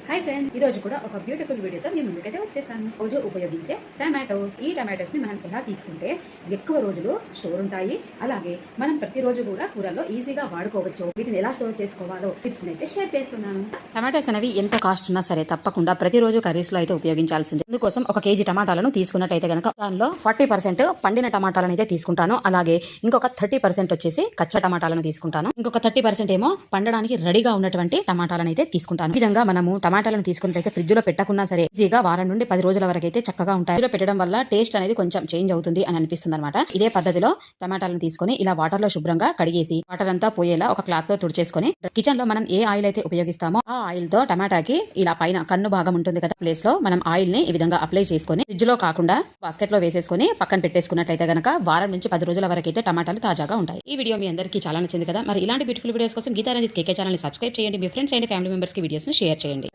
Hi friends, ఈ రోజు కూడా ఒక బ్యూటిఫుల్ వీడియోతో మీ ముందుకైతే వచ్చేసాను. రోజు ఉపయోగించే టమాటోస్. ఈ టమాటోస్ ని మనం ఎలా తీసుకుంటే ఎక్కువ రోజులు స్టోర్ ఉంటాయి, అలాగే మనం ప్రతిరోజు కూడా కూరల్లో ఈజీగా వాడుకోవచ్చు. వీటిని ఎలా స్టోర్ చేసుకోవాలో టిప్స్ అయితే షేర్ చేస్తున్నాను. టమాటోస్ అనేవి ఎంత కాస్ట్ ఉన్నా సరే తప్పకుండా ప్రతిరోజు కర్రీస్ లో అయితే ఉపయోగించాల్సింది. అందుకోసం ఒక కేజీ టమాటాలను తీసుకున్నట్టయితే గనక దానిలో 40% పండిన టమాటాలను అయితే తీసుకుంటాను. అలాగే ఇంకొక 30% వచ్చేసి కచ్చ టమాటాలను తీసుకుంటాను. ఇంకొక 30% ఏమో పండడానికి రెడీగా ఉన్నటువంటి టమాటాలను అయితే తీసుకుంటాను. ఈ విధంగా మనము టమాటాలను తీసుకున్నట్లయితే ఫ్రిడ్జ్ లో పెట్టకున్నా సరే ఈజీగా వారం నుండి 10 రోజుల వరకు అయితే చక్కగా ఉంటాయి. ఫ్రిడ్జ్ లో పెట్టడం వల్ల టేస్ట్ అనేది కొంచెం చేంజ్ అవుతుంది అని అనిపిస్తుంది అనమాట. ఇదే పద్ధతిలో టమాటాలను తీసుకొని ఇలా వాటర్ లో శుభ్రంగా కడిగేసి వాటర్ అంతా పోయేలా ఒక క్లాత్ తో తుడిచేసుకొని కిచెన్ లో మనం ఏ ఆయిల్ అయితే ఉపయోగిస్తామో ఆ ఆయిల్ తో టమాటాకి ఇలా పైన కన్ను భాగం ఉంటుంది కదా, ప్లేస్ లో మనం ఆయిల్ ని ఈ విధంగా అప్లై చేసుకొని ఫ్రిడ్జ్ లో కాకుండా బాస్కెట్ లో వేసేసుకొని పక్కన పెట్టేసుకున్నట్లయితే గనక వారం నుంచి 10 రోజుల వరకు అయితే టమాటాలు తాజాగా ఉంటాయి. ఈ వీడియో మీ అందరికీ చాలా నచ్చింది కదా. మరి ఇలాంటి బ్యూటిఫుల్ వీడియోస్ కోసం గీతారంజిత్ కేకే ఛానల్ ని సబ్స్క్రైబ్ చేయండి. మీ ఫ్రెండ్స్ అండ్ ఫ్యామిలీ మెంబర్స్ కి వీడియోస్ ని షేర్ చేయండి.